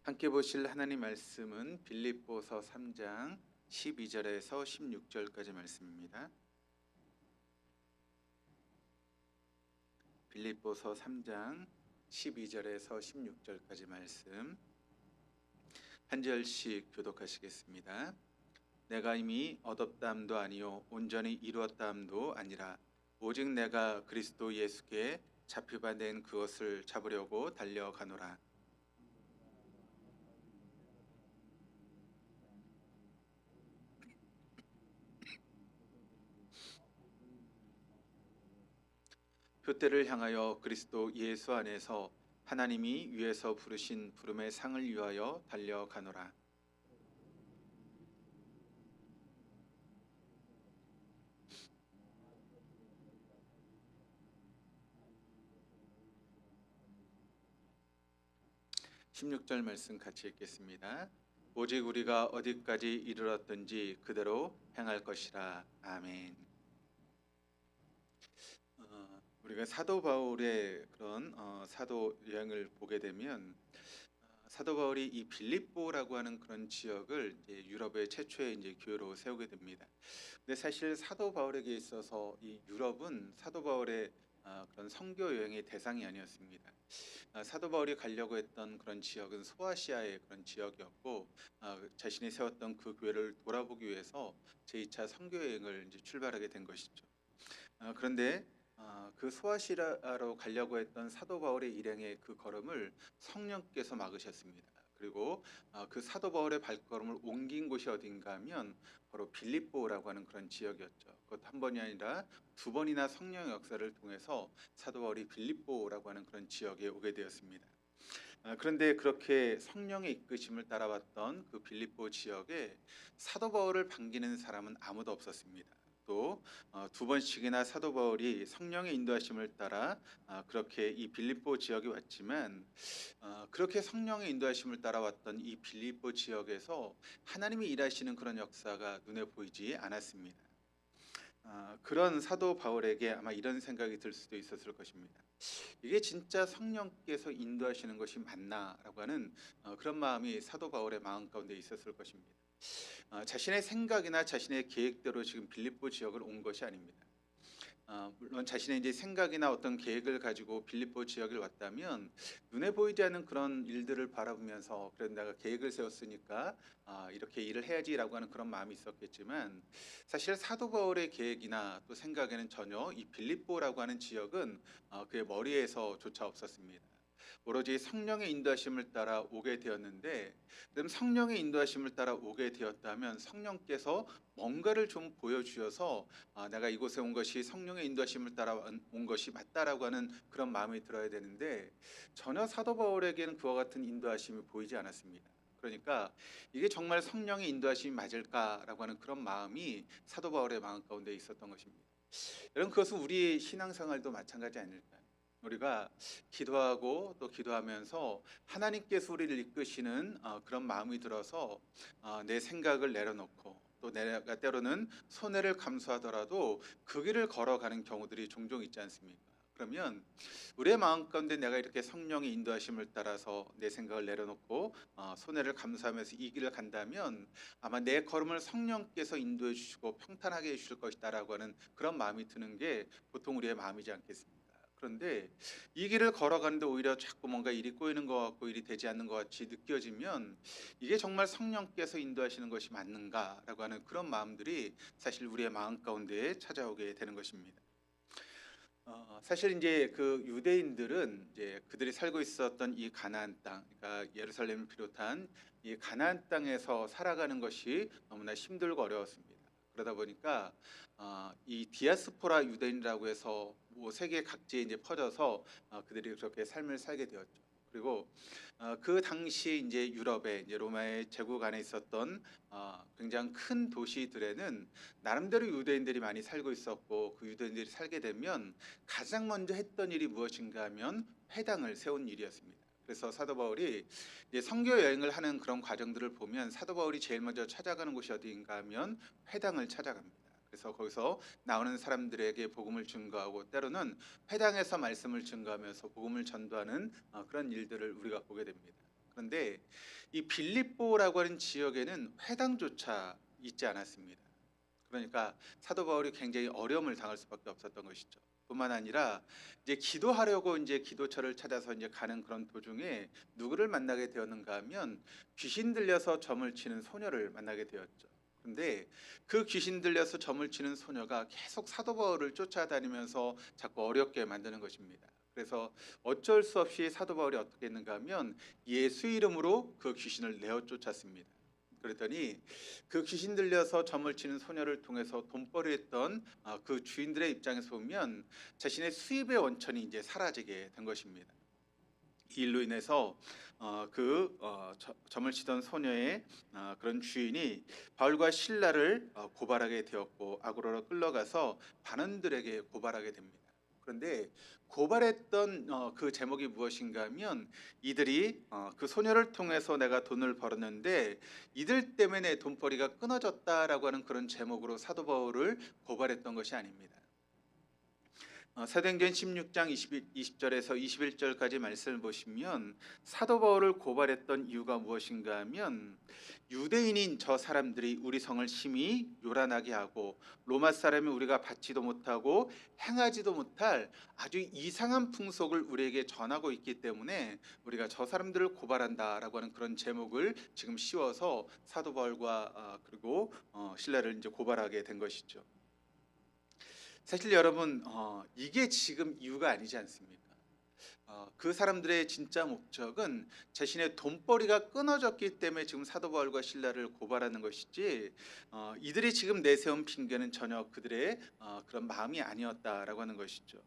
함께 보실 하나님 말씀은 빌립보서 3장 12절에서 16절까지 말씀입니다. 빌립보서 3장 12절에서 16절까지 말씀 한 절씩 교독하시겠습니다. 내가 이미 얻었다함도 아니요 온전히 이루었다함도 아니라 오직 내가 그리스도 예수께 잡히바 된 그것을 잡으려고 달려가노라. 표대를 향하여 그리스도 예수 안에서 하나님이 위에서 부르신 부름의 상을 위하여 달려가노라. (16절) 말씀 같이 읽겠습니다. 오직 우리가 어디까지 이르렀든지 그대로 행할 것이라. 아멘. 우리가 사도 바울의 그런 사도 여행을 보게 되면 사도 바울이 이 빌립보라고 하는 그런 지역을 이제 유럽의 최초의 이제 교회로 세우게 됩니다. 근데 사실 사도 바울에게 있어서 이 유럽은 사도 바울의 그런 선교 여행의 대상이 아니었습니다. 사도 바울이 가려고 했던 그런 지역은 소아시아의 그런 지역이었고 자신이 세웠던 그 교회를 돌아보기 위해서 제2차 선교 여행을 이제 출발하게 된 것이죠. 그런데 그 소아시아로 가려고 했던 사도 바울의 일행의 그 걸음을 성령께서 막으셨습니다. 그리고 그 사도 바울의 발걸음을 옮긴 곳이 어딘가 하면 바로 빌립보라고 하는 그런 지역이었죠. 그것 한 번이 아니라 두 번이나 성령의 역사를 통해서 사도 바울이 빌립보라고 하는 그런 지역에 오게 되었습니다. 그런데 그렇게 성령의 이끄심을 따라왔던 그 빌립보 지역에 사도 바울을 반기는 사람은 아무도 없었습니다. 또 두 번씩이나 사도 바울이 성령의 인도하심을 따라 그렇게 이 빌립보 지역에 왔지만 그렇게 성령의 인도하심을 따라왔던 이 빌립보 지역에서 하나님이 일하시는 그런 역사가 눈에 보이지 않았습니다. 그런 사도 바울에게 아마 이런 생각이 들 수도 있었을 것입니다. 이게 진짜 성령께서 인도하시는 것이 맞나라고 하는 그런 마음이 사도 바울의 마음 가운데 있었을 것입니다. 자신의 생각이나 자신의 계획대로 지금 빌립보 지역을 온 것이 아닙니다. 물론 자신의 이제 생각이나 어떤 계획을 가지고 빌립보 지역에 왔다면 눈에 보이지 않는 그런 일들을 바라보면서 그래 내가 계획을 세웠으니까 이렇게 일을 해야지라고 하는 그런 마음이 있었겠지만 사실 사도 바울의 계획이나 또 생각에는 전혀 이 빌립보라고 하는 지역은 그의 머리에서조차 없었습니다. 오로지 성령의 인도하심을 따라 오게 되었는데 그럼 성령의 인도하심을 따라 오게 되었다면 성령께서 뭔가를 좀 보여주셔서 내가 이곳에 온 것이 성령의 인도하심을 따라 온 것이 맞다라고 하는 그런 마음이 들어야 되는데 전혀 사도 바울에게는 그와 같은 인도하심이 보이지 않았습니다. 그러니까 이게 정말 성령의 인도하심이 맞을까라고 하는 그런 마음이 사도 바울의 마음 가운데 있었던 것입니다. 여러분 그것은 우리 신앙생활도 마찬가지 아닐까요? 우리가 기도하고 또 기도하면서 하나님께서 우리를 이끄시는 그런 마음이 들어서 내 생각을 내려놓고 또 내가 때로는 손해를 감수하더라도 그 길을 걸어가는 경우들이 종종 있지 않습니까? 그러면 우리의 마음 가운데 내가 이렇게 성령의 인도하심을 따라서 내 생각을 내려놓고 손해를 감수하면서 이 길을 간다면 아마 내 걸음을 성령께서 인도해 주시고 평탄하게 해주실 것이다라고 하는 그런 마음이 드는 게 보통 우리의 마음이지 않겠습니까? 그런데 이 길을 걸어가는데 오히려 자꾸 뭔가 일이 꼬이는 것 같고 일이 되지 않는 것 같이 느껴지면 이게 정말 성령께서 인도하시는 것이 맞는가라고 하는 그런 마음들이 사실 우리의 마음 가운데 찾아오게 되는 것입니다. 사실 이제 그 유대인들은 이제 그들이 살고 있었던 이 가나안 땅, 그러니까 예루살렘을 비롯한 이 가나안 땅에서 살아가는 것이 너무나 힘들고 어려웠습니다. 그러다 보니까 이 디아스포라 유대인이라고 해서 뭐 세계 각지에 이제 퍼져서 그들이 그렇게 삶을 살게 되었죠. 그리고 그 당시 이제 유럽에 이제 로마의 제국 안에 있었던 굉장히 큰 도시들에는 나름대로 유대인들이 많이 살고 있었고 그 유대인들이 살게 되면 가장 먼저 했던 일이 무엇인가 하면 회당을 세운 일이었습니다. 그래서 사도 바울이 이제 선교 여행을 하는 그런 과정들을 보면 사도 바울이 제일 먼저 찾아가는 곳이 어디인가 하면 회당을 찾아갑니다. 그래서 거기서 나오는 사람들에게 복음을 증거하고 때로는 회당에서 말씀을 증거하면서 복음을 전도하는 그런 일들을 우리가 보게 됩니다. 그런데 이 빌립보라고 하는 지역에는 회당조차 있지 않았습니다. 그러니까 사도 바울이 굉장히 어려움을 당할 수밖에 없었던 것이죠. 뿐만 아니라 이제 기도하려고 이제 기도처를 찾아서 이제 가는 그런 도중에 누구를 만나게 되었는가 하면 귀신 들려서 점을 치는 소녀를 만나게 되었죠. 근데 그 귀신 들려서 점을 치는 소녀가 계속 사도 바울을 쫓아다니면서 자꾸 어렵게 만드는 것입니다. 그래서 어쩔 수 없이 사도 바울이 어떻게 했는가 하면 예수 이름으로 그 귀신을 내어 쫓았습니다. 그랬더니 그 귀신 들려서 점을 치는 소녀를 통해서 돈벌이했던 그 주인들의 입장에서 보면 자신의 수입의 원천이 이제 사라지게 된 것입니다. 이 일로 인해서 점을 치던 소녀의 그런 주인이 바울과 실라를 고발하게 되었고 아고라로 끌려가서 반원들에게 고발하게 됩니다. 그런데 고발했던 그 제목이 무엇인가 하면 이들이 그 소녀를 통해서 내가 돈을 벌었는데 이들 때문에 내 돈벌이가 끊어졌다라고 하는 그런 제목으로 사도 바울을 고발했던 것이 아닙니다. 사도행전 16장 20절에서 21절까지 말씀을 보시면 사도 바울을 고발했던 이유가 무엇인가 하면 유대인인 저 사람들이 우리 성을 심히 요란하게 하고 로마 사람이 우리가 받지도 못하고 행하지도 못할 아주 이상한 풍속을 우리에게 전하고 있기 때문에 우리가 저 사람들을 고발한다라고 하는 그런 제목을 지금 씌워서 사도 바울과 그리고 실라를 이제 고발하게 된 것이죠. 사실 여러분 이게 지금 이유가 아니지 않습니까? 그 사람들의 진짜 목적은 자신의 돈벌이가 끊어졌기 때문에 지금 사도 바울과 실라를 고발하는 것이지 이들이 지금 내세운 핑계는 전혀 그들의 그런 마음이 아니었다라고 하는 것이죠.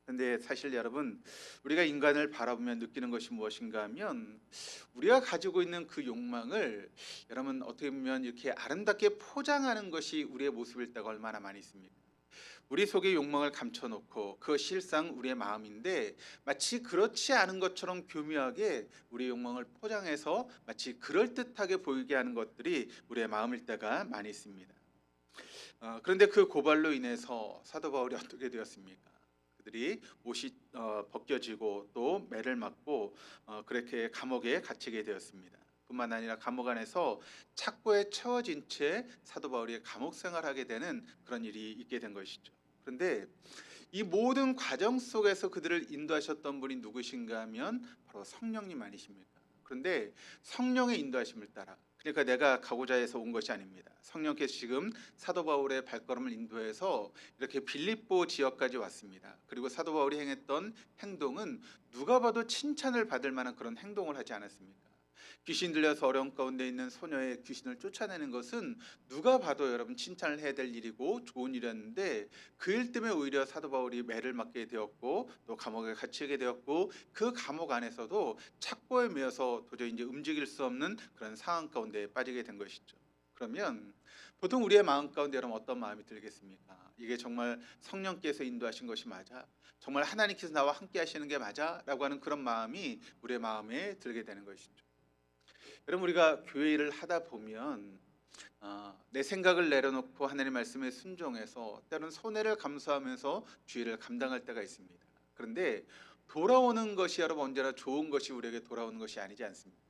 근데 사실 여러분 우리가 인간을 바라보면 느끼는 것이 무엇인가 하면 우리가 가지고 있는 그 욕망을 여러분 어떻게 보면 이렇게 아름답게 포장하는 것이 우리의 모습일 때가 얼마나 많이 있습니까? 우리 속의 욕망을 감춰놓고 그 실상 우리의 마음인데 마치 그렇지 않은 것처럼 교묘하게 우리의 욕망을 포장해서 마치 그럴듯하게 보이게 하는 것들이 우리의 마음일 때가 많이 있습니다. 그런데 그 고발로 인해서 사도 바울이 어떻게 되었습니까? 그들이 옷이 벗겨지고 또 매를 맞고 그렇게 감옥에 갇히게 되었습니다. 뿐만 아니라 감옥 안에서 착고에 채워진 채 사도 바울이 감옥 생활하게 되는 그런 일이 있게 된 것이죠. 그런데 이 모든 과정 속에서 그들을 인도하셨던 분이 누구신가 하면 바로 성령님 아니십니까? 그런데 성령의 인도하심을 따라 그러니까 내가 가고자 해서 온 것이 아닙니다. 성령께서 지금 사도 바울의 발걸음을 인도해서 이렇게 빌립보 지역까지 왔습니다. 그리고 사도 바울이 행했던 행동은 누가 봐도 칭찬을 받을 만한 그런 행동을 하지 않았습니까? 귀신 들려서 어려움 가운데 있는 소녀의 귀신을 쫓아내는 것은 누가 봐도 여러분 칭찬을 해야 될 일이고 좋은 일이었는데 그 일 때문에 오히려 사도 바울이 매를 맞게 되었고 또 감옥에 갇히게 되었고 그 감옥 안에서도 착고에 매여서 도저히 이제 움직일 수 없는 그런 상황 가운데 빠지게 된 것이죠. 그러면 보통 우리의 마음 가운데 여러분 어떤 마음이 들겠습니까? 이게 정말 성령께서 인도하신 것이 맞아? 정말 하나님께서 나와 함께 하시는 게 맞아? 라고 하는 그런 마음이 우리의 마음에 들게 되는 것이죠. 여러분 우리가 교회 일을 하다 보면 내 생각을 내려놓고 하나님의 말씀에 순종해서 때로는 손해를 감수하면서 주의를 감당할 때가 있습니다. 그런데 돌아오는 것이 여러분 언제나 좋은 것이 우리에게 돌아오는 것이 아니지 않습니까?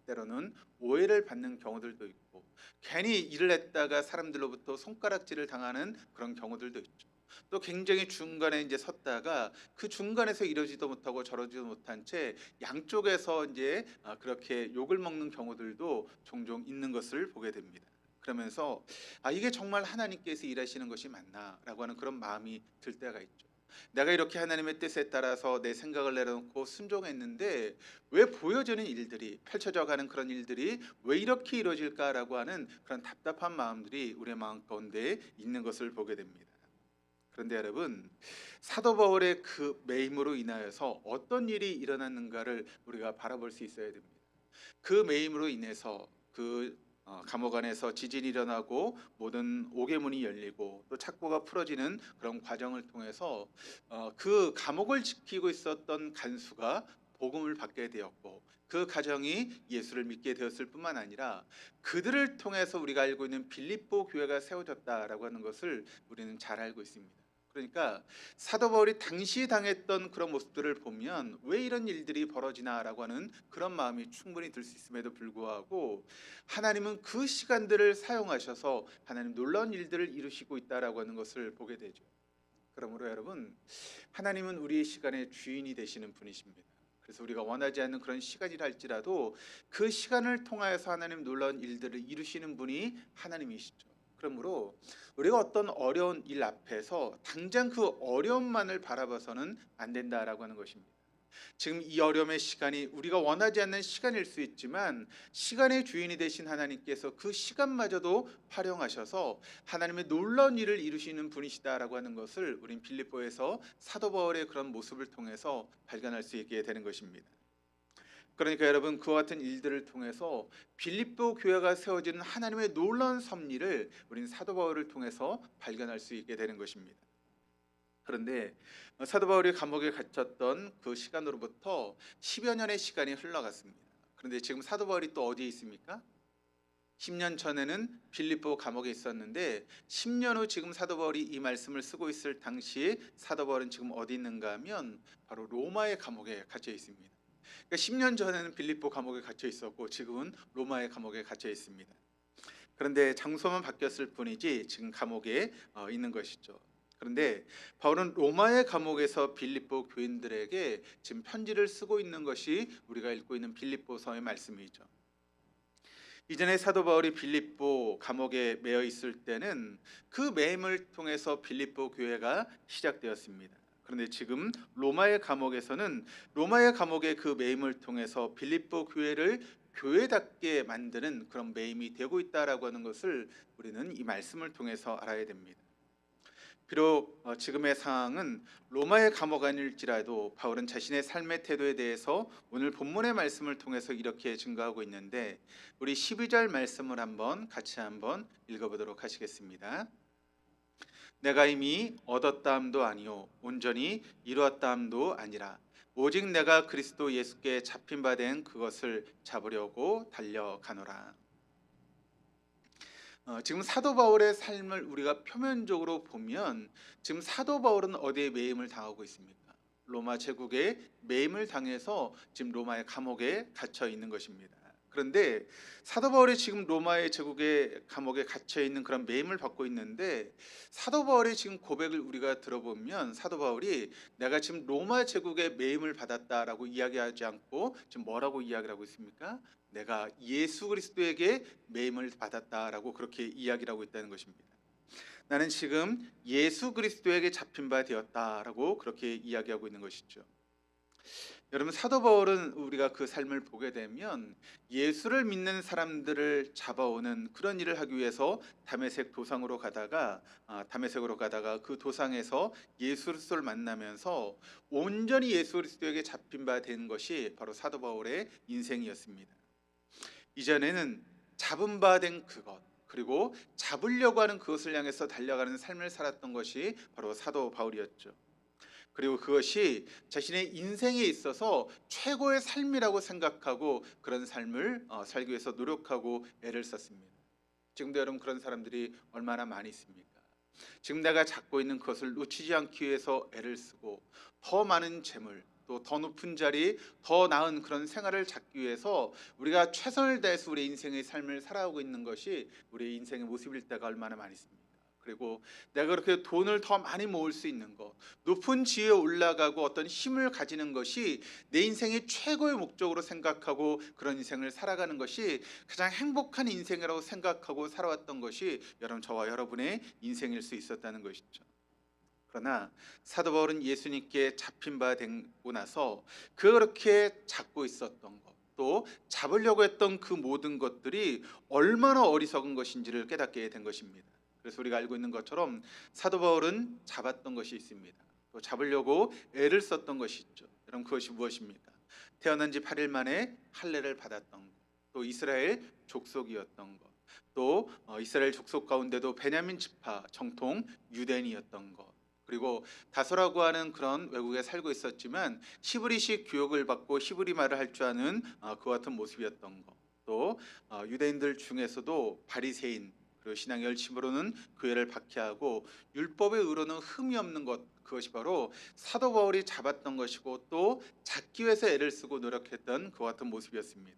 때로는 오해를 받는 경우들도 있고 괜히 일을 했다가 사람들로부터 손가락질을 당하는 그런 경우들도 있죠. 또 굉장히 중간에 이제 섰다가 그 중간에서 이러지도 못하고 저러지도 못한 채 양쪽에서 이제 그렇게 욕을 먹는 경우들도 종종 있는 것을 보게 됩니다. 그러면서 이게 정말 하나님께서 일하시는 것이 맞나라고 하는 그런 마음이 들 때가 있죠. 내가 이렇게 하나님의 뜻에 따라서 내 생각을 내려놓고 순종했는데 왜 보여지는 일들이 펼쳐져 가는 그런 일들이 왜 이렇게 이루어질까라고 하는 그런 답답한 마음들이 우리의 마음 가운데 있는 것을 보게 됩니다. 그런데 여러분 사도 바울의 그 매임으로 인하여서 어떤 일이 일어났는가를 우리가 바라볼 수 있어야 됩니다. 그 매임으로 인해서 그 감옥 안에서 지진이 일어나고 모든 옥의 문이 열리고 또 착고가 풀어지는 그런 과정을 통해서 그 감옥을 지키고 있었던 간수가 복음을 받게 되었고 그 가정이 예수를 믿게 되었을 뿐만 아니라 그들을 통해서 우리가 알고 있는 빌립보 교회가 세워졌다라고 하는 것을 우리는 잘 알고 있습니다. 그러니까 사도 바울이 당시 당했던 그런 모습들을 보면 왜 이런 일들이 벌어지나라고 하는 그런 마음이 충분히 들 수 있음에도 불구하고 하나님은 그 시간들을 사용하셔서 하나님 놀라운 일들을 이루시고 있다라고 하는 것을 보게 되죠. 그러므로 여러분, 하나님은 우리의 시간의 주인이 되시는 분이십니다. 그래서 우리가 원하지 않는 그런 시간이라 할지라도 그 시간을 통하여서 하나님 놀라운 일들을 이루시는 분이 하나님이시죠. 그러므로 우리가 어떤 어려운 일 앞에서 당장 그 어려움만을 바라봐서는 안 된다라고 하는 것입니다. 지금 이 어려움의 시간이 우리가 원하지 않는 시간일 수 있지만 시간의 주인이 되신 하나님께서 그 시간마저도 활용하셔서 하나님의 놀라운 일을 이루시는 분이시다라고 하는 것을 우린 빌립보에서 사도 바울의 그런 모습을 통해서 발견할 수 있게 되는 것입니다. 그러니까 여러분, 그와 같은 일들을 통해서 빌립보 교회가 세워지는 하나님의 놀라운 섭리를 우린 사도 바울을 통해서 발견할 수 있게 되는 것입니다. 그런데 사도 바울이 감옥에 갇혔던 그 시간으로부터 10여 년의 시간이 흘러갔습니다. 그런데 지금 사도 바울이 또 어디에 있습니까? 10년 전에는 빌립보 감옥에 있었는데 10년 후 지금 사도 바울이 이 말씀을 쓰고 있을 당시에 사도 바울은 지금 어디 있는가 하면 바로 로마의 감옥에 갇혀 있습니다. 그러니까 10년 전에는 빌립보 감옥에 갇혀 있었고 지금은 로마의 감옥에 갇혀 있습니다. 그런데 장소만 바뀌었을 뿐이지 지금 감옥에 있는 것이죠. 그런데 바울은 로마의 감옥에서 빌립보 교인들에게 지금 편지를 쓰고 있는 것이 우리가 읽고 있는 빌립보서의 말씀이죠. 이전에 사도 바울이 빌립보 감옥에 매여 있을 때는 그 매임을 통해서 빌립보 교회가 시작되었습니다. 그런데 지금 로마의 감옥에서는 로마의 감옥의 그 매임을 통해서 빌립보 교회를 교회답게 만드는 그런 매임이 되고 있다라고 하는 것을 우리는 이 말씀을 통해서 알아야 됩니다. 비록 지금의 상황은 로마의 감옥 아닐지라도 바울은 자신의 삶의 태도에 대해서 오늘 본문의 말씀을 통해서 이렇게 증거하고 있는데 우리 12절 말씀을 같이 한번 읽어보도록 하시겠습니다. 내가 이미 얻었다 함도 아니요 온전히 이루었다 함도 아니라 오직 내가 그리스도 예수께 잡힌 바 된 그것을 잡으려고 달려가노라. 지금 사도 바울의 삶을 우리가 표면적으로 보면 지금 사도 바울은 어디에 매임을 당하고 있습니까? 로마 제국에 매임을 당해서 지금 로마의 감옥에 갇혀 있는 것입니다. 그런데 사도 바울이 지금 로마의 제국의 감옥에 갇혀 있는 그런 매임을 받고 있는데 사도 바울의 지금 고백을 우리가 들어보면 사도 바울이 내가 지금 로마 제국의 매임을 받았다라고 이야기하지 않고 지금 뭐라고 이야기를 하고 있습니까? 내가 예수 그리스도에게 매임을 받았다라고 그렇게 이야기를 하고 있다는 것입니다. 나는 지금 예수 그리스도에게 잡힌 바 되었다라고 그렇게 이야기하고 있는 것이죠. 여러분, 사도 바울은 우리가 그 삶을 보게 되면 예수를 믿는 사람들을 잡아오는 그런 일을 하기 위해서 다메섹으로 가다가 그 도상에서 예수 그리스도를 만나면서 온전히 예수 그리스도에게 잡힌 바 된 것이 바로 사도 바울의 인생이었습니다. 이전에는 잡은 바 된 그것, 그리고 잡으려고 하는 그것을 향해서 달려가는 삶을 살았던 것이 바로 사도 바울이었죠. 그리고 그것이 자신의 인생에 있어서 최고의 삶이라고 생각하고 그런 삶을 살기 위해서 노력하고 애를 썼습니다. 지금도 여러분 그런 사람들이 얼마나 많이 있습니까? 지금 내가 잡고 있는 것을 놓치지 않기 위해서 애를 쓰고 더 많은 재물, 또 더 높은 자리, 더 나은 그런 생활을 찾기 위해서 우리가 최선을 다해서 우리 인생의 삶을 살아오고 있는 것이 우리 인생의 모습일 때가 얼마나 많이 있습니까? 그리고 내가 그렇게 돈을 더 많이 모을 수 있는 것, 높은 지위에 올라가고 어떤 힘을 가지는 것이 내 인생의 최고의 목적으로 생각하고 그런 인생을 살아가는 것이 가장 행복한 인생이라고 생각하고 살아왔던 것이 여러분 저와 여러분의 인생일 수 있었다는 것이죠. 그러나 사도 바울은 예수님께 잡힌 바 되고 나서 그렇게 잡고 있었던 것, 또 잡으려고 했던 그 모든 것들이 얼마나 어리석은 것인지를 깨닫게 된 것입니다. 그래서 우리가 알고 있는 것처럼 사도 바울은 잡았던 것이 있습니다. 또 잡으려고 애를 썼던 것이 있죠. 여러분 그것이 무엇입니까? 태어난 지 8일 만에 할례를 받았던 것, 또 이스라엘 족속이었던 것, 또 이스라엘 족속 가운데도 베냐민 지파 정통 유대인이었던 것, 그리고 다소라고 하는 그런 외국에 살고 있었지만 히브리식 교육을 받고 히브리 말을 할 줄 아는 그와 같은 모습이었던 것, 또 유대인들 중에서도 바리새인, 그리고 신앙의 열심으로는 교회를 박해하고 율법의 의로는 흠이 없는 것, 그것이 바로 사도 바울이 잡았던 것이고 또 잡기 위해서 애를 쓰고 노력했던 그와 같은 모습이었습니다.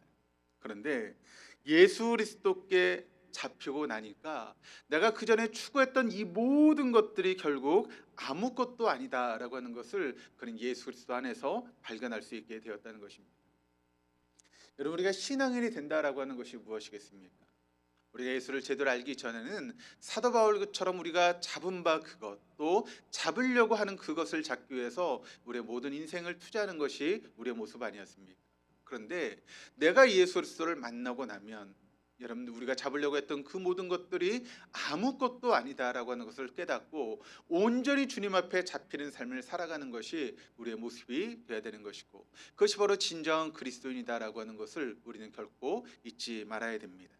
그런데 예수 그리스도께 잡히고 나니까 내가 그 전에 추구했던 이 모든 것들이 결국 아무것도 아니다라고 하는 것을 그는 예수 그리스도 안에서 발견할 수 있게 되었다는 것입니다. 여러분, 우리가 신앙인이 된다라고 하는 것이 무엇이겠습니까? 우리가 예수를 제대로 알기 전에는 사도 바울처럼 우리가 잡은 바 그것, 또 잡으려고 하는 그것을 잡기 위해서 우리의 모든 인생을 투자하는 것이 우리의 모습 아니었습니까? 그런데 내가 예수 그리스도를 만나고 나면 여러분들, 우리가 잡으려고 했던 그 모든 것들이 아무것도 아니다라고 하는 것을 깨닫고 온전히 주님 앞에 잡히는 삶을 살아가는 것이 우리의 모습이 되어야 되는 것이고, 그것이 바로 진정한 그리스도인이다라고 하는 것을 우리는 결코 잊지 말아야 됩니다.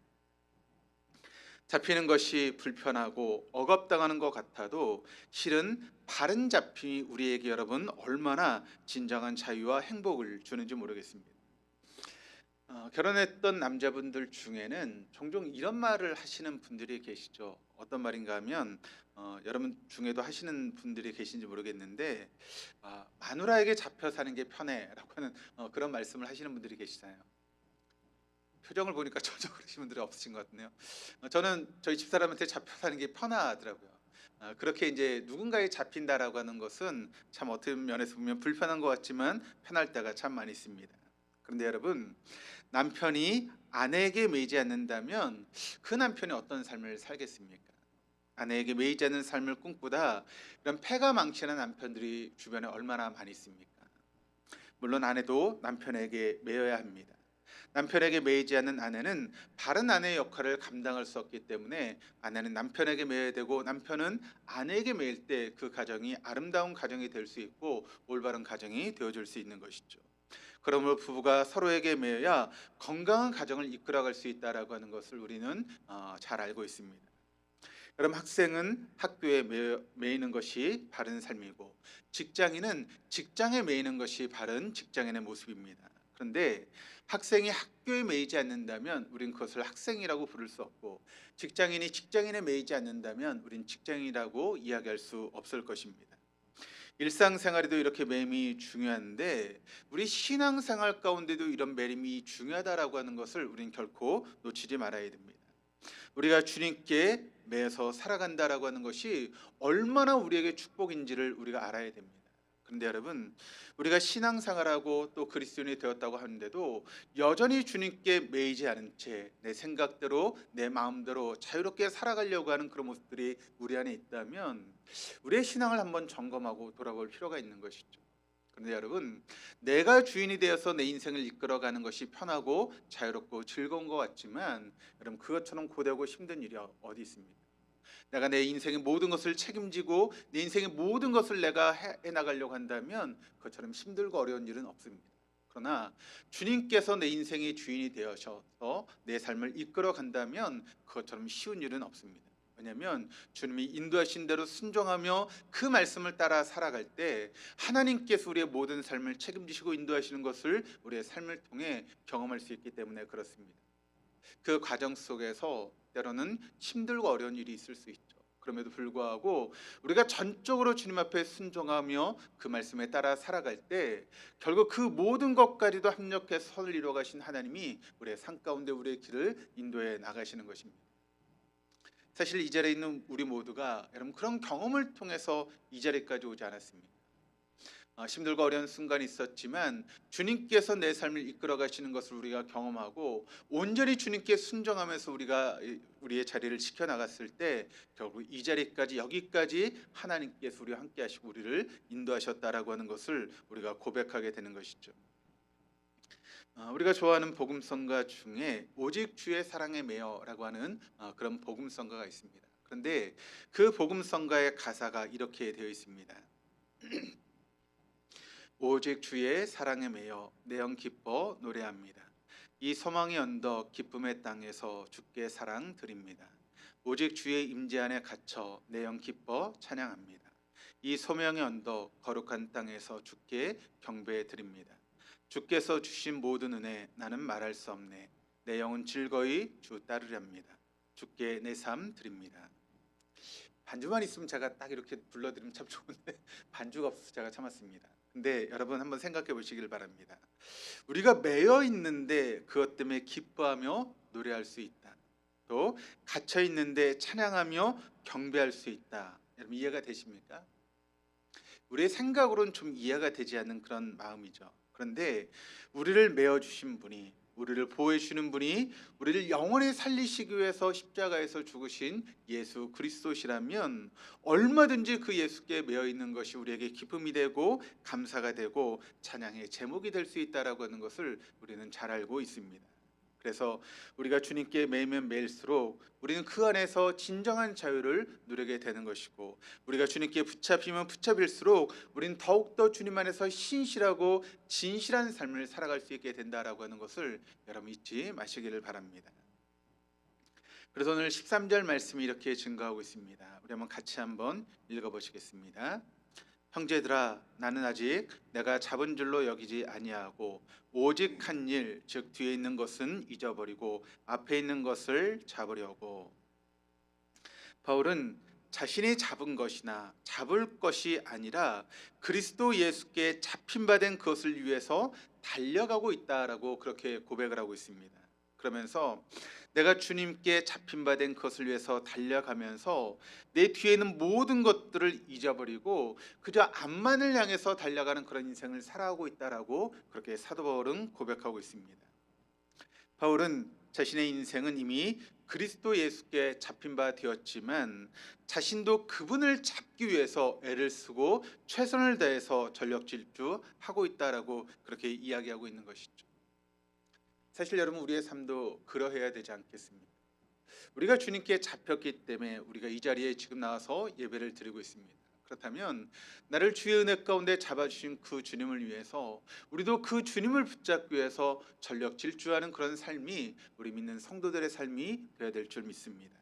잡히는 것이 불편하고 억압당하는 것 같아도 실은 바른 잡힘이 우리에게 여러분 얼마나 진정한 자유와 행복을 주는지 모르겠습니다. 결혼했던 남자분들 중에는 종종 이런 말을 하시는 분들이 계시죠. 어떤 말인가 하면 여러분 중에도 하시는 분들이 계신지 모르겠는데, 마누라에게 잡혀 사는 게 편해라고 하는 그런 말씀을 하시는 분들이 계시잖아요. 표정을 보니까 전혀 그러신 분들이 없으신 것 같네요. 저는 저희 집사람한테 잡혀 사는 게 편하더라고요. 그렇게 이제 누군가에 잡힌다라고 하는 것은 참 어떤 면에서 보면 불편한 것 같지만 편할 때가 참 많이 있습니다. 그런데 여러분, 남편이 아내에게 매이지 않는다면 그 남편이 어떤 삶을 살겠습니까? 아내에게 매이지 않는 삶을 꿈꾸다 이런 패가 망치는 남편들이 주변에 얼마나 많이 있습니까? 물론 아내도 남편에게 매여야 합니다. 남편에게 매이지 않는 아내는 바른 아내의 역할을 감당할 수 없기 때문에 아내는 남편에게 매여야 되고, 남편은 아내에게 매일 때 그 가정이 아름다운 가정이 될 수 있고 올바른 가정이 되어줄 수 있는 것이죠. 그러므로 부부가 서로에게 매여야 건강한 가정을 이끌어갈 수 있다라고 하는 것을 우리는 잘 알고 있습니다. 여러분, 학생은 학교에 매이는 것이 바른 삶이고, 직장인은 직장에 매이는 것이 바른 직장인의 모습입니다. 그런데 학생이 학교에 매이지 않는다면 우린 그것을 학생이라고 부를 수 없고, 직장인이 직장인에 매이지 않는다면 우린 직장인이라고 이야기할 수 없을 것입니다. 일상생활에도 이렇게 매임이 중요한데 우리 신앙생활 가운데도 이런 매임이 중요하다라고 하는 것을 우린 결코 놓치지 말아야 됩니다. 우리가 주님께 매여서 살아간다라고 하는 것이 얼마나 우리에게 축복인지를 우리가 알아야 됩니다. 그런데 여러분, 우리가 신앙생활하고 또 그리스도인이 되었다고 하는데도 여전히 주님께 매이지 않은 채 내 생각대로 내 마음대로 자유롭게 살아가려고 하는 그런 모습들이 우리 안에 있다면 우리의 신앙을 한번 점검하고 돌아볼 필요가 있는 것이죠. 그런데 여러분, 내가 주인이 되어서 내 인생을 이끌어가는 것이 편하고 자유롭고 즐거운 것 같지만 여러분, 그것처럼 고되고 힘든 일이 어디 있습니까? 내가 내 인생의 모든 것을 책임지고 내 인생의 모든 것을 내가 해나가려고 한다면 그것처럼 힘들고 어려운 일은 없습니다. 그러나 주님께서 내 인생의 주인이 되어셔서 내 삶을 이끌어 간다면 그것처럼 쉬운 일은 없습니다. 왜냐하면 주님이 인도하신 대로 순종하며 그 말씀을 따라 살아갈 때 하나님께서 우리의 모든 삶을 책임지시고 인도하시는 것을 우리의 삶을 통해 경험할 수 있기 때문에 그렇습니다. 그 과정 속에서 때로는 힘들고 어려운 일이 있을 수 있죠. 그럼에도 불구하고 우리가 전적으로 주님 앞에 순종하며 그 말씀에 따라 살아갈 때 결국 그 모든 것까지도 합력해서 선을 이루어 가신 하나님이 우리의 삶 가운데 우리의 길을 인도해 나가시는 것입니다. 사실 이 자리에 있는 우리 모두가 여러분 그런 경험을 통해서 이 자리까지 오지 않았습니다. 힘들고 어려운 순간이 있었지만 주님께서 내 삶을 이끌어 가시는 것을 우리가 경험하고 온전히 주님께 순종하면서 우리가 우리의 자리를 지켜나갔을 때 결국 이 자리까지, 여기까지 하나님께서 우리와 함께 하시고 우리를 인도하셨다라고 하는 것을 우리가 고백하게 되는 것이죠. 우리가 좋아하는 복음성가 중에 오직 주의 사랑에 매여라고 하는 그런 복음성가가 있습니다. 그런데 그 복음성가의 가사가 이렇게 되어 있습니다. 오직 주의 사랑에 매여 내 영 기뻐 노래합니다. 이 소망의 언덕 기쁨의 땅에서 주께 사랑 드립니다. 오직 주의 임재 안에 갇혀 내 영 기뻐 찬양합니다. 이 소명의 언덕 거룩한 땅에서 주께 경배해 드립니다. 주께서 주신 모든 은혜 나는 말할 수 없네. 내 영은 즐거이 주 따르렵니다. 주께 내 삶 드립니다. 반주만 있으면 제가 딱 이렇게 불러드리면 참 좋은데 반주가 없어서 제가 참았습니다. 근데 여러분 한번 생각해 보시길 바랍니다. 우리가 매여 있는데 그것 때문에 기뻐하며 노래할 수 있다. 또 갇혀 있는데 찬양하며 경배할 수 있다. 여러분 이해가 되십니까? 우리의 생각으로는 좀 이해가 되지 않는 그런 마음이죠. 그런데 우리를 메어 주신 분이, 우리를 보호해 주시는 분이 우리를 영원히 살리시기 위해서 십자가에서 죽으신 예수 그리스도시라면 얼마든지 그 예수께 메어 있는 것이 우리에게 기쁨이 되고 감사가 되고 찬양의 제목이 될 수 있다라고 하는 것을 우리는 잘 알고 있습니다. 그래서 우리가 주님께 매이면 매일수록 우리는 그 안에서 진정한 자유를 누리게 되는 것이고, 우리가 주님께 붙잡히면 붙잡일수록 우리는 더욱더 주님 안에서 신실하고 진실한 삶을 살아갈 수 있게 된다라고 하는 것을 여러분 잊지 마시기를 바랍니다. 그래서 오늘 13절 말씀이 이렇게 증거하고 있습니다. 우리 한번 읽어보시겠습니다. 형제들아, 나는 아직 내가 잡은 줄로 여기지 아니하고 오직 한 일, 즉 뒤에 있는 것은 잊어버리고 앞에 있는 것을 잡으려고. 바울은 자신이 잡은 것이나 잡을 것이 아니라 그리스도 예수께 잡힌 바 된 그것을 위해서 달려가고 있다라고 그렇게 고백을 하고 있습니다. 그러면서 내가 주님께 잡힌 바 된 그것을 위해서 달려가면서 내 뒤에 있는 모든 것들을 잊어버리고 그저 앞만을 향해서 달려가는 그런 인생을 살아가고 있다라고 그렇게 사도 바울은 고백하고 있습니다. 바울은 자신의 인생은 이미 그리스도 예수께 잡힌 바 되었지만 자신도 그분을 잡기 위해서 애를 쓰고 최선을 다해서 전력 질주하고 있다라고 그렇게 이야기하고 있는 것이죠. 사실 여러분 우리의 삶도 그러해야 되지 않겠습니까? 우리가 주님께 잡혔기 때문에 우리가 이 자리에 지금 나와서 예배를 드리고 있습니다. 그렇다면 나를 주의 은혜 가운데 잡아주신 그 주님을 위해서 우리도 그 주님을 붙잡기 위해서 전력 질주하는 그런 삶이 우리 믿는 성도들의 삶이 되어야 될 줄 믿습니다.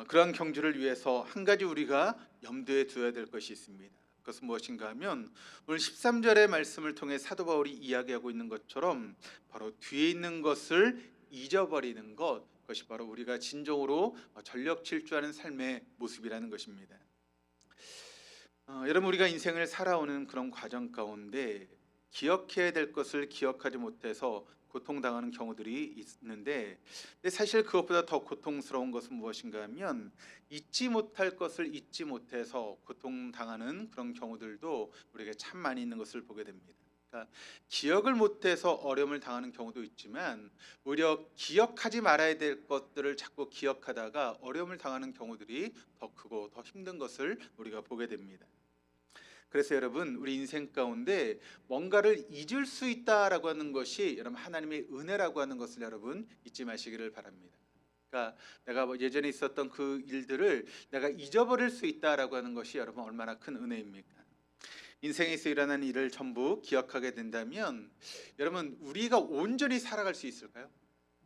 그런 경주를 위해서 한 가지 우리가 염두에 두어야 될 것이 있습니다. 그것은 무엇인가 하면 오늘 13절의 말씀을 통해 사도 바울이 이야기하고 있는 것처럼 바로 뒤에 있는 것을 잊어버리는 것, 그것이 바로 우리가 진정으로 전력 질주하는 삶의 모습이라는 것입니다. 여러분 우리가 인생을 살아오는 그런 과정 가운데 기억해야 될 것을 기억하지 못해서 고통당하는 경우들이 있는데, 사실 그것보다 더 고통스러운 것은 무엇인가 하면 잊지 못할 것을 잊지 못해서 고통당하는 그런 경우들도 우리에게 참 많이 있는 것을 보게 됩니다. 그러니까 기억을 못해서 어려움을 당하는 경우도 있지만 오히려 기억하지 말아야 될 것들을 자꾸 기억하다가 어려움을 당하는 경우들이 더 크고 더 힘든 것을 우리가 보게 됩니다. 그래서 여러분 우리 인생 가운데 뭔가를 잊을 수 있다라고 하는 것이 여러분 하나님의 은혜라고 하는 것을 여러분 잊지 마시기를 바랍니다. 그러니까 내가 예전에 있었던 그 일들을 내가 잊어버릴 수 있다라고 하는 것이 여러분 얼마나 큰 은혜입니까? 인생에서 일어난 일을 전부 기억하게 된다면 여러분 우리가 온전히 살아갈 수 있을까요?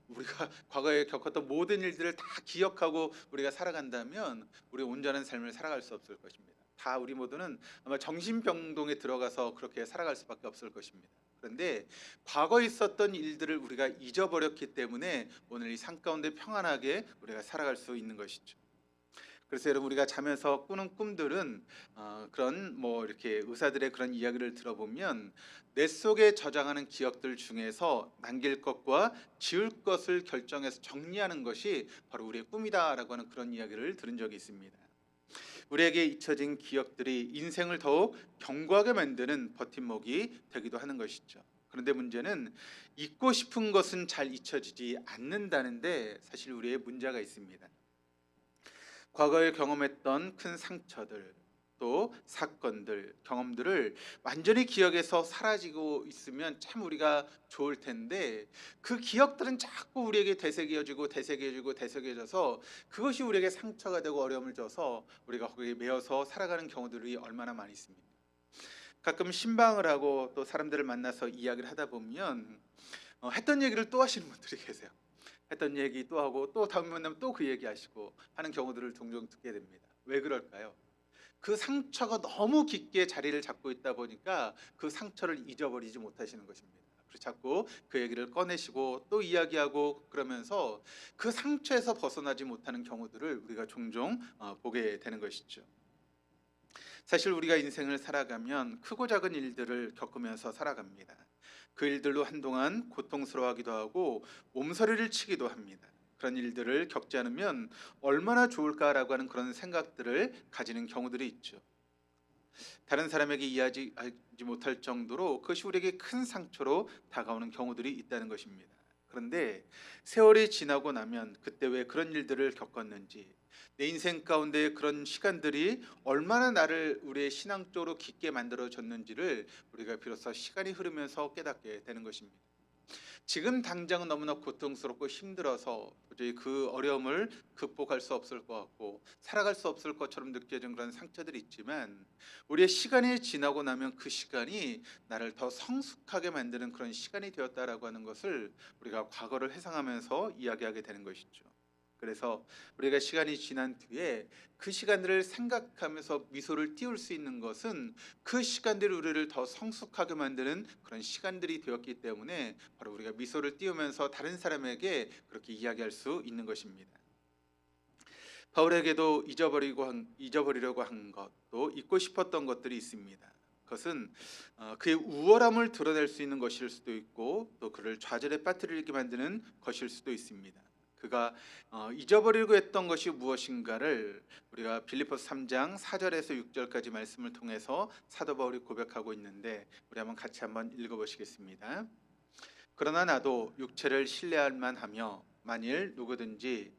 우리가 과거에 겪었던 모든 일들을 다 기억하고 우리가 살아간다면 우리 온전한 삶을 살아갈 수 없을 것입니다. 다 우리 모두는 아마 정신병동에 들어가서 그렇게 살아갈 수밖에 없을 것입니다. 그런데 과거에 있었던 일들을 우리가 잊어버렸기 때문에 오늘 이 삶 가운데 평안하게 우리가 살아갈 수 있는 것이죠. 그래서 여러분 우리가 자면서 꾸는 꿈들은 그런 이렇게 의사들의 그런 이야기를 들어보면 내 속에 저장하는 기억들 중에서 남길 것과 지울 것을 결정해서 정리하는 것이 바로 우리의 꿈이다라고 하는 그런 이야기를 들은 적이 있습니다. 우리에게 잊혀진 기억들이 인생을 더욱 견고하게 만드는 버팀목이 되기도 하는 것이죠. 그런데 문제는 잊고 싶은 것은 잘 잊혀지지 않는다는데 사실 우리의 문제가 있습니다. 과거에 경험했던 큰 상처들, 또 사건들, 경험들을 완전히 기억에서 사라지고 있으면 참 우리가 좋을 텐데 그 기억들은 자꾸 우리에게 되새겨져서 그것이 우리에게 상처가 되고 어려움을 줘서 우리가 거기에 매여서 살아가는 경우들이 얼마나 많이 있습니다. 가끔 신방을 하고 또 사람들을 만나서 이야기를 하다 보면 했던 얘기를 또 하시는 분들이 계세요. 했던 얘기 또 하고 또 다음 만나면 또 그 얘기 하시고 하는 경우들을 종종 듣게 됩니다. 왜 그럴까요? 그 상처가 너무 깊게 자리를 잡고 있다 보니까 그 상처를 잊어버리지 못하시는 것입니다. 그리고 자꾸 그 얘기를 꺼내시고 또 이야기하고 그러면서 그 상처에서 벗어나지 못하는 경우들을 우리가 종종 보게 되는 것이죠. 사실 우리가 인생을 살아가면 크고 작은 일들을 겪으면서 살아갑니다. 그 일들로 한동안 고통스러워하기도 하고 몸서리를 치기도 합니다. 그런 일들을 겪지 않으면 얼마나 좋을까라고 하는 그런 생각들을 가지는 경우들이 있죠. 다른 사람에게 이해하지 못할 정도로 그것이 우리에게 큰 상처로 다가오는 경우들이 있다는 것입니다. 그런데 세월이 지나고 나면 그때 왜 그런 일들을 겪었는지, 내 인생 가운데 그런 시간들이 얼마나 나를 우리의 신앙적으로 깊게 만들어줬는지를 우리가 비로소 시간이 흐르면서 깨닫게 되는 것입니다. 지금 당장은 너무나 고통스럽고 힘들어서 도저히 그 어려움을 극복할 수 없을 것 같고 살아갈 수 없을 것처럼 느껴진 그런 상처들이 있지만, 우리의 시간이 지나고 나면 그 시간이 나를 더 성숙하게 만드는 그런 시간이 되었다라고 하는 것을 우리가 과거를 회상하면서 이야기하게 되는 것이죠. 그래서 우리가 시간이 지난 뒤에 그 시간들을 생각하면서 미소를 띄울 수 있는 것은 그 시간들이 우리를 더 성숙하게 만드는 그런 시간들이 되었기 때문에 바로 우리가 미소를 띄우면서 다른 사람에게 그렇게 이야기할 수 있는 것입니다. 바울에게도 잊어버리려고 한 것, 또 잊고 싶었던 것들이 있습니다. 그것은 그의 우월함을 드러낼 수 있는 것일 수도 있고 또 그를 좌절에 빠뜨리게 만드는 것일 수도 있습니다. 그가 잊어버리고 했던 것이 무엇인가를 우리가 빌립보서 3장 4절에서 6절까지 말씀을 통해서 사도 바울이 고백하고 있는데, 우리 같이 한번 읽어보시겠습니다. 그러나 나도 육체를 신뢰할 만하며 만일 누구든지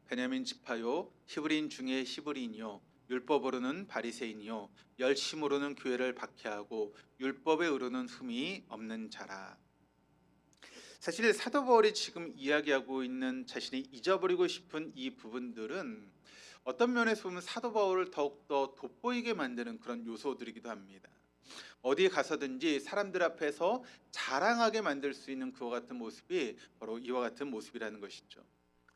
베냐민 지파요 히브리인 중에 히브리인이요 율법으로는 바리새인이요 열심으로는 교회를 박해하고 율법에 이르는 흠이 없는 자라. 사실 사도 바울이 지금 이야기하고 있는 자신이 잊어버리고 싶은 이 부분들은 어떤 면에서 보면 사도 바울을 더욱더 돋보이게 만드는 그런 요소들이기도 합니다. 어디에 가서든지 사람들 앞에서 자랑하게 만들 수 있는 그와 같은 모습이 바로 이와 같은 모습이라는 것이죠.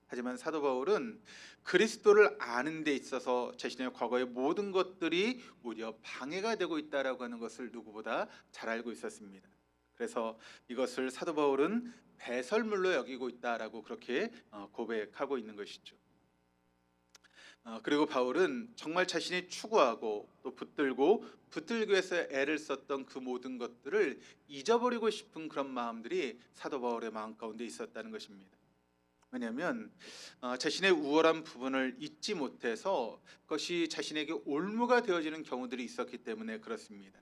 하지만 사도 바울은 그리스도를 아는 데 있어서 자신의 과거의 모든 것들이 오히려 방해가 되고 있다라고 하는 것을 누구보다 잘 알고 있었습니다. 그래서 이것을 사도 바울은 배설물로 여기고 있다라고 그렇게 고백하고 있는 것이죠. 그리고 바울은 정말 자신이 추구하고 또 붙들기 위해서 애를 썼던 그 모든 것들을 잊어버리고 싶은 그런 마음들이 사도 바울의 마음 가운데 있었다는 것입니다. 왜냐하면 자신의 우월한 부분을 잊지 못해서 그것이 자신에게 올무가 되어지는 경우들이 있었기 때문에 그렇습니다.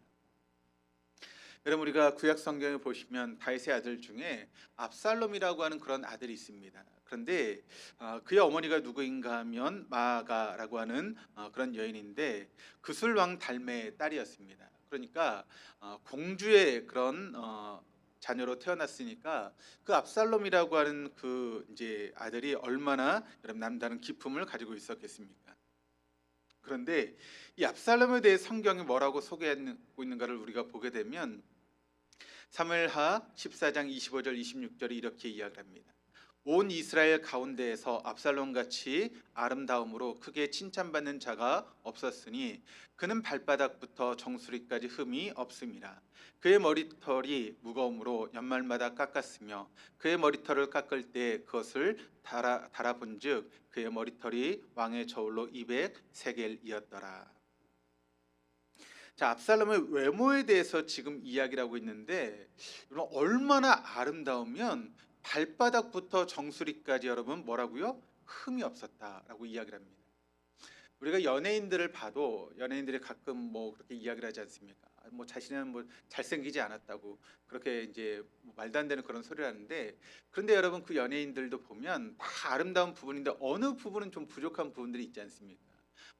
여러분, 우리가 구약 성경에 보시면 다윗의 아들 중에 압살롬이라고 하는 그런 아들이 있습니다. 그런데 그의 어머니가 누구인가 하면 마아가라고 하는 그런 여인인데 그술왕 달매의 딸이었습니다. 그러니까 공주의 그런 자녀로 태어났으니까 그 압살롬이라고 하는 그 이제 아들이 얼마나 여러분 남다른 기품을 가지고 있었겠습니까? 그런데 이 압살롬에 대해 성경이 뭐라고 소개하고 있는가를 우리가 보게 되면 사무엘하 14장 25절 26절이 이렇게 이야기합니다. 온 이스라엘 가운데에서 압살롬같이 아름다움으로 크게 칭찬받는 자가 없었으니 그는 발바닥부터 정수리까지 흠이 없음이라. 그의 머리털이 무거움으로 연말마다 깎았으며 그의 머리털을 깎을 때 그것을 달아본즉 그의 머리털이 왕의 저울로 200세겔이었더라. 자, 압살롬의 외모에 대해서 지금 이야기를 하고 있는데 얼마나 아름다우면 발바닥부터 정수리까지 여러분 뭐라고요? 흠이 없었다라고 이야기를 합니다. 우리가 연예인들을 봐도 연예인들이 가끔 뭐 그렇게 이야기를 하지 않습니까? 뭐 자신은 뭐 잘생기지 않았다고 그렇게 이제 말도 안 되는 그런 소리를 하는데, 그런데 여러분 그 연예인들도 보면 다 아름다운 부분인데 어느 부분은 좀 부족한 부분들이 있지 않습니까?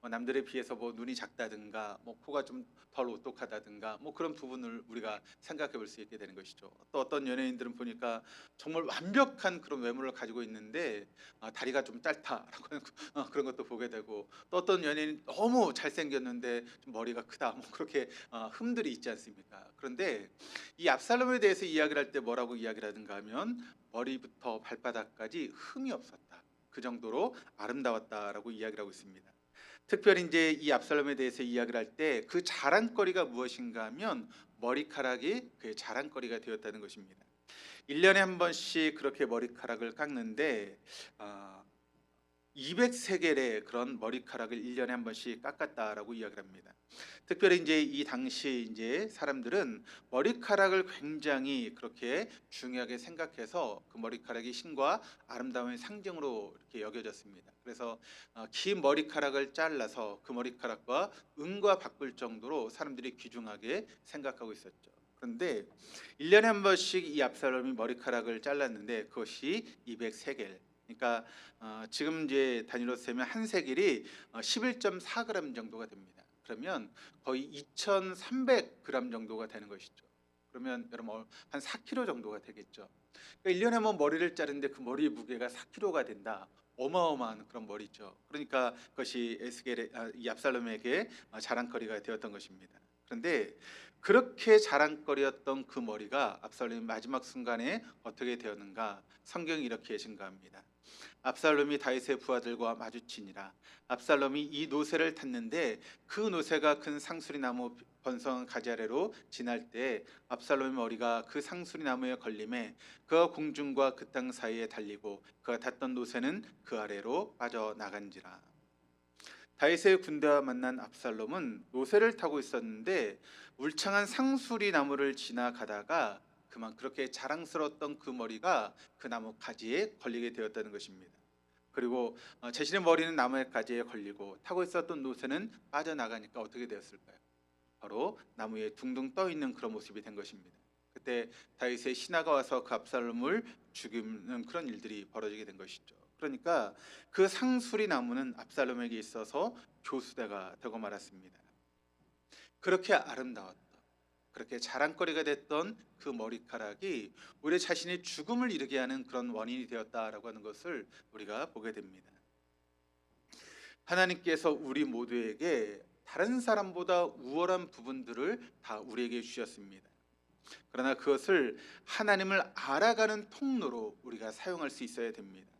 뭐 남들에 비해서 뭐 눈이 작다든가 뭐 코가 좀 덜 오똑하다든가 뭐 그런 부분을 우리가 생각해 볼 수 있게 되는 것이죠. 또 어떤 연예인들은 보니까 정말 완벽한 그런 외모를 가지고 있는데 다리가 좀 짧다라고 하는 그런 것도 보게 되고, 또 어떤 연예인 너무 잘생겼는데 좀 머리가 크다 뭐 그렇게 흠들이 있지 않습니까? 그런데 이 압살롬에 대해서 이야기를 할 때 뭐라고 이야기를 하는가 하면 머리부터 발바닥까지 흠이 없었다. 그 정도로 아름다웠다라고 이야기를 하고 있습니다. 특별히 이제 이 압살롬에 대해서 이야기를 할 때 그 자랑거리가 무엇인가 하면 머리카락이 그의 자랑거리가 되었다는 것입니다. 1년에 한 번씩 그렇게 머리카락을 깎는데 200세겔의 그런 머리카락을 1년에 한 번씩 깎았다라고 이야기를 합니다. 특별히 이제 이 당시 이제 사람들은 머리카락을 굉장히 그렇게 중요하게 생각해서 그 머리카락이 신과 아름다움의 상징으로 이렇게 여겨졌습니다. 그래서 긴 머리카락을 잘라서 그 머리카락과 은과 바꿀 정도로 사람들이 귀중하게 생각하고 있었죠. 그런데 1년에 한 번씩 이 압살롬이 머리카락을 잘랐는데 그것이 200세겔. 그러니까 지금 이제 단위로 세면 한 세겔이 11.4g 정도가 됩니다. 그러면 거의 2,300g 정도가 되는 것이죠. 그러면 여러분 한 4kg 정도가 되겠죠. 그러니까 1년에 한 번 머리를 자르는데 그 머리의 무게가 4kg가 된다. 어마어마한 그런 머리죠. 그러니까 그것이 이 압살롬에게 자랑거리가 되었던 것입니다. 그런데 그렇게 자랑거리였던 그 머리가 압살롬의 마지막 순간에 어떻게 되었는가? 성경이 이렇게 증가합니다. 압살롬이 다윗의 부하들과 마주치니라. 압살롬이 이 노새를 탔는데 그 노새가 큰 상수리 나무 번성한 가지 아래로 지날 때 압살롬의 머리가 그 상수리 나무에 걸림에 그가 공중과 그 땅 사이에 달리고 그가 탔던 노새는 그 아래로 빠져나간지라. 다윗의 군대와 만난 압살롬은 노새를 타고 있었는데 울창한 상수리 나무를 지나가다가 그만 그렇게 자랑스러웠던 그 머리가 그 나무 가지에 걸리게 되었다는 것입니다. 그리고 자신의 머리는 나무 가지에 걸리고 타고 있었던 노새는 빠져나가니까 어떻게 되었을까요? 바로 나무에 둥둥 떠 있는 그런 모습이 된 것입니다. 그때 다윗의 신하가 와서 그 압살롬을 죽이는 그런 일들이 벌어지게 된 것이죠. 그러니까 그 상수리 나무는 압살롬에게 있어서 교수대가 되고 말았습니다. 그렇게 아름다웠던, 그렇게 자랑거리가 됐던 그 머리카락이 우리 자신의 죽음을 이르게 하는 그런 원인이 되었다라고 하는 것을 우리가 보게 됩니다. 하나님께서 우리 모두에게 다른 사람보다 우월한 부분들을 다 우리에게 주셨습니다. 그러나 그것을 하나님을 알아가는 통로로 우리가 사용할 수 있어야 됩니다.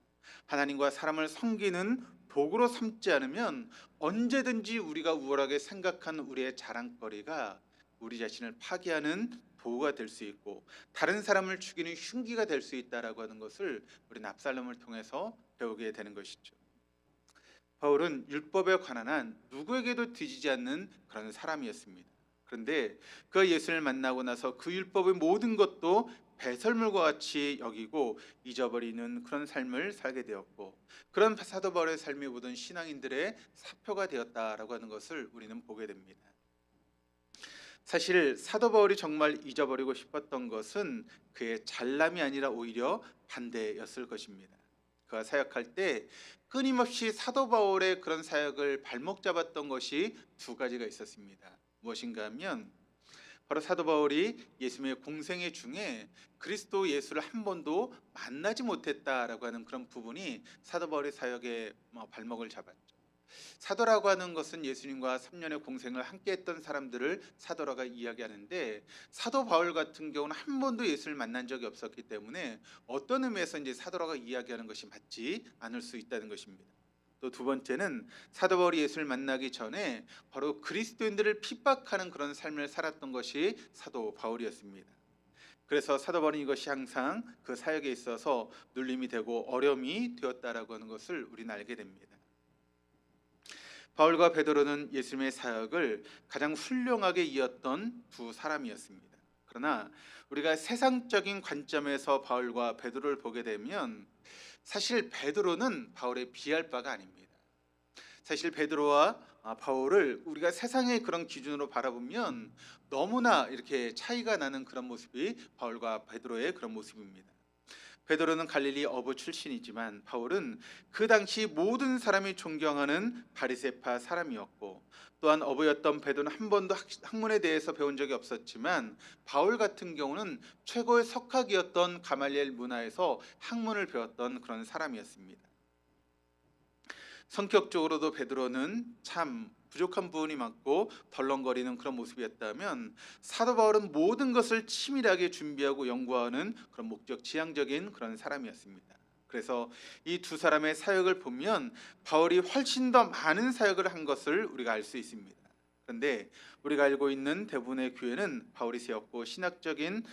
하나님과 사람을 섬기는 도구로 삼지 않으면 언제든지 우리가 우월하게 생각한 우리의 자랑거리가 우리 자신을 파괴하는 도구가 될 수 있고 다른 사람을 죽이는 흉기가 될 수 있다라고 하는 것을 우리는 압살롬을 통해서 배우게 되는 것이죠. 바울은 율법에 관한 한 누구에게도 뒤지지 않는 그런 사람이었습니다. 그런데 그 예수를 만나고 나서 그 율법의 모든 것도 배설물과 같이 여기고 잊어버리는 그런 삶을 살게 되었고 그런 사도 바울의 삶이 모든 신앙인들의 사표가 되었다라고 하는 것을 우리는 보게 됩니다. 사실 사도 바울이 정말 잊어버리고 싶었던 것은 그의 잘남이 아니라 오히려 반대였을 것입니다. 그가 사역할 때 끊임없이 사도 바울의 그런 사역을 발목 잡았던 것이 두 가지가 있었습니다. 무엇인가 하면 바로 사도 바울이 예수님의 공생애 중에 그리스도 예수를 한 번도 만나지 못했다라고 하는 그런 부분이 사도 바울의 사역의 발목을 잡았죠. 사도라고 하는 것은 예수님과 3년의 공생을 함께 했던 사람들을 사도라고 이야기하는데 사도 바울 같은 경우는 한 번도 예수를 만난 적이 없었기 때문에 어떤 의미에서 이제 사도라고 이야기하는 것이 맞지 않을 수 있다는 것입니다. 또 두 번째는 사도 바울이 예수를 만나기 전에 바로 그리스도인들을 핍박하는 그런 삶을 살았던 것이 사도 바울이었습니다. 그래서 사도 바울은 이것이 항상 그 사역에 있어서 눌림이 되고 어려움이 되었다라고 하는 것을 우리는 알게 됩니다. 바울과 베드로는 예수님의 사역을 가장 훌륭하게 이었던 두 사람이었습니다. 그러나 우리가 세상적인 관점에서 바울과 베드로를 보게 되면 사실 베드로는 바울에 비할 바가 아닙니다. 사실 베드로와 바울을 우리가 세상의 그런 기준으로 바라보면 너무나 이렇게 차이가 나는 그런 모습이 바울과 베드로의 그런 모습입니다. 베드로는 갈릴리 어부 출신이지만 바울은 그 당시 모든 사람이 존경하는 바리새파 사람이었고 또한 어부였던 베드로는 한 번도 학문에 대해서 배운 적이 없었지만 바울 같은 경우는 최고의 석학이었던 가말리엘 문화에서 학문을 배웠던 그런 사람이었습니다. 성격적으로도 베드로는 참 부족한 부분이 많고 덜렁거리는 그런 모습이었다면 사도 바울은 모든 것을 치밀하게 준비하고 연구하는 그런 목적 지향적인 그런 사람이었습니다. 그래서 이 두 사람의 사역을 보면 바울이 훨씬 더 많은 사역을 한 것을 우리가 알 수 있습니다. 그런데 우리가 알고 있는 대부분의 교회는 바울이 세웠고 신학적인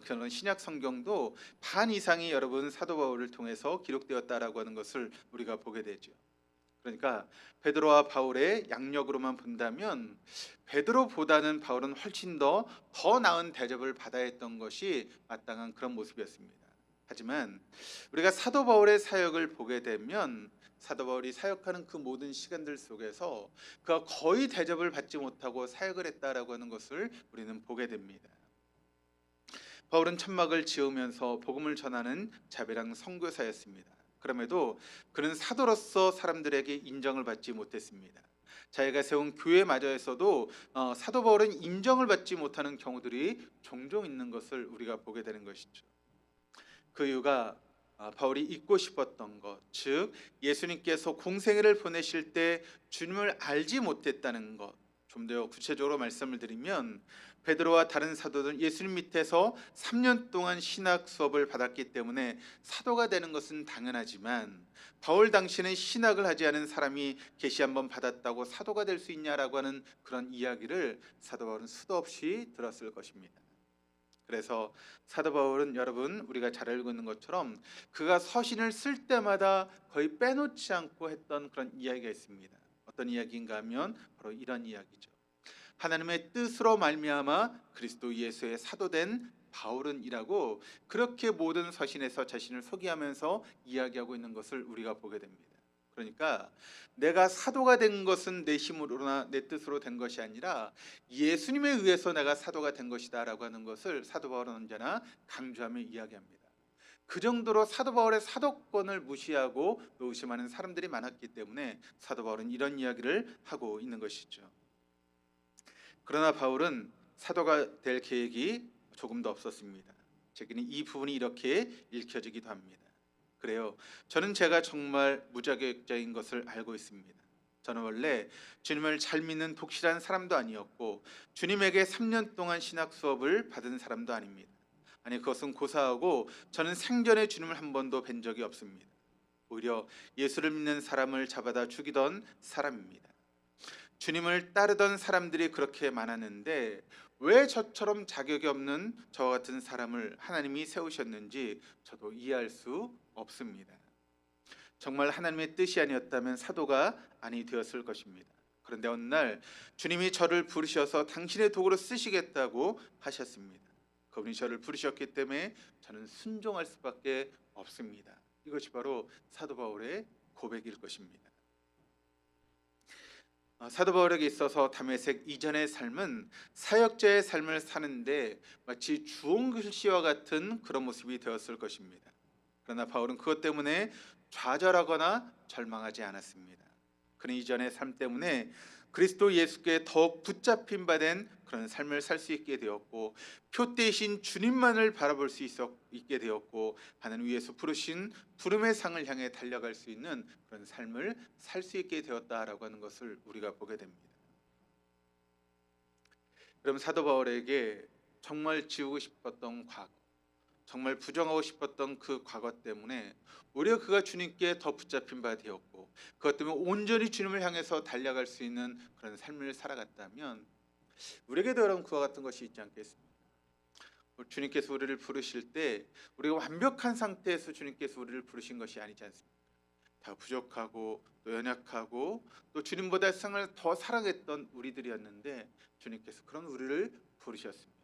그런 신약 성경도 반 이상이 여러분 사도 바울을 통해서 기록되었다라고 하는 것을 우리가 보게 되죠. 그러니까 베드로와 바울의 양력으로만 본다면 베드로보다는 바울은 훨씬 더 나은 대접을 받아야 했던 것이 마땅한 그런 모습이었습니다. 하지만 우리가 사도 바울의 사역을 보게 되면 사도 바울이 사역하는 그 모든 시간들 속에서 그가 거의 대접을 받지 못하고 사역을 했다라고 하는 것을 우리는 보게 됩니다. 바울은 천막을 지으면서 복음을 전하는 자비랑 선교사였습니다. 그럼에도 그는 사도로서 사람들에게 인정을 받지 못했습니다. 자기가 세운 교회마저에서도 사도 바울은 인정을 받지 못하는 경우들이 종종 있는 것을 우리가 보게 되는 것이죠. 그 이유가 바울이 잊고 싶었던 것, 즉 예수님께서 공생애를 보내실 때 주님을 알지 못했다는 것. 좀 더 구체적으로 말씀을 드리면 베드로와 다른 사도들은 예수님 밑에서 3년 동안 신학 수업을 받았기 때문에 사도가 되는 것은 당연하지만 바울 당시는 신학을 하지 않은 사람이 계시 한번 받았다고 사도가 될 수 있냐라고 하는 그런 이야기를 사도 바울은 수도 없이 들었을 것입니다. 그래서 사도 바울은 여러분 우리가 잘 알고 있는 것처럼 그가 서신을 쓸 때마다 거의 빼놓지 않고 했던 그런 이야기가 있습니다. 어떤 이야기인가 하면 바로 이런 이야기죠. 하나님의 뜻으로 말미암아 그리스도 예수의 사도된 바울은이라고 그렇게 모든 서신에서 자신을 소개하면서 이야기하고 있는 것을 우리가 보게 됩니다. 그러니까 내가 사도가 된 것은 내 힘으로나 내 뜻으로 된 것이 아니라 예수님에 의해서 내가 사도가 된 것이다라고 하는 것을 사도 바울은 언제나 강조하며 이야기합니다. 그 정도로 사도 바울의 사도권을 무시하고 의심하는 사람들이 많았기 때문에 사도 바울은 이런 이야기를 하고 있는 것이죠. 그러나 바울은 사도가 될 계획이 조금 더 없었습니다. 제게는 이 부분이 이렇게 읽혀지기도 합니다. 그래요. 저는 제가 정말 무자격자인 것을 알고 있습니다. 저는 원래 주님을 잘 믿는 독실한 사람도 아니었고 주님에게 3년 동안 신학 수업을 받은 사람도 아닙니다. 아니 그것은 고사하고 저는 생전에 주님을 한 번도 뵌 적이 없습니다. 오히려 예수를 믿는 사람을 잡아다 죽이던 사람입니다. 주님을 따르던 사람들이 그렇게 많았는데 왜 저처럼 자격이 없는 저와 같은 사람을 하나님이 세우셨는지 저도 이해할 수 없습니다. 정말 하나님의 뜻이 아니었다면 사도가 아니 되었을 것입니다. 그런데 어느 날 주님이 저를 부르셔서 당신의 도구로 쓰시겠다고 하셨습니다. 그분이 저를 부르셨기 때문에 저는 순종할 수밖에 없습니다. 이것이 바로 사도 바울의 고백일 것입니다. 사도 바울에게 있어서 다메섹 이전의 삶은 사역자의 삶을 사는데 마치 주홍글씨와 같은 그런 모습이 되었을 것입니다. 그러나 바울은 그것 때문에 좌절하거나 절망하지 않았습니다. 그는 이전의 삶 때문에 그리스도 예수께 더욱 붙잡힌 바 된 그런 삶을 살 수 있게 되었고 표대이신 주님만을 바라볼 수 있게 되었고 하나님 위에서 부르신 부름의 상을 향해 달려갈 수 있는 그런 삶을 살 수 있게 되었다라고 하는 것을 우리가 보게 됩니다. 여러분 사도 바울에게 정말 지우고 싶었던 과거, 정말 부정하고 싶었던 그 과거 때문에 오히려 그가 주님께 더 붙잡힌 바 되었고 그것 때문에 온전히 주님을 향해서 달려갈 수 있는 그런 삶을 살아갔다면 우리에게도 여러분 그와 같은 것이 있지 않겠습니까? 주님께서 우리를 부르실 때 우리가 완벽한 상태에서 주님께서 우리를 부르신 것이 아니지 않습니까? 다 부족하고 또 연약하고 또 주님보다 세상을 더 사랑했던 우리들이었는데 주님께서 그런 우리를 부르셨습니다.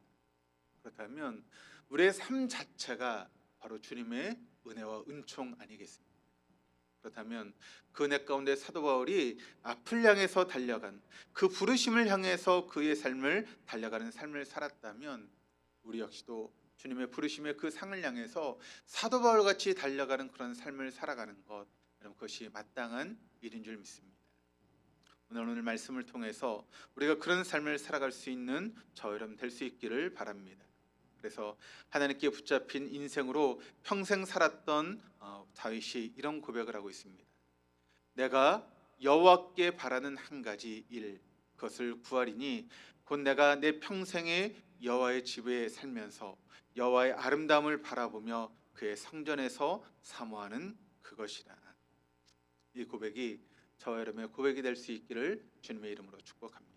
그렇다면 우리의 삶 자체가 바로 주님의 은혜와 은총 아니겠습니까? 그렇다면 그 은혜 가운데 사도 바울이 앞을 향해서 달려간 그 부르심을 향해서 그의 삶을 달려가는 삶을 살았다면 우리 역시도 주님의 부르심의 그 상을 향해서 사도 바울 같이 달려가는 그런 삶을 살아가는 것, 그것이 마땅한 일인 줄 믿습니다. 오늘 말씀을 통해서 우리가 그런 삶을 살아갈 수 있는 저 여러분 될 수 있기를 바랍니다. 그래서 하나님께 붙잡힌 인생으로 평생 살았던 다윗이 이런 고백을 하고 있습니다. 내가 여호와께 바라는 한 가지 일, 그것을 구하리니 곧 내가 내 평생에 여호와의 집에 살면서 여호와의 아름다움을 바라보며 그의 성전에서 사모하는 그것이라. 이 고백이 저와 여러분의 고백이 될 수 있기를 주님의 이름으로 축복합니다.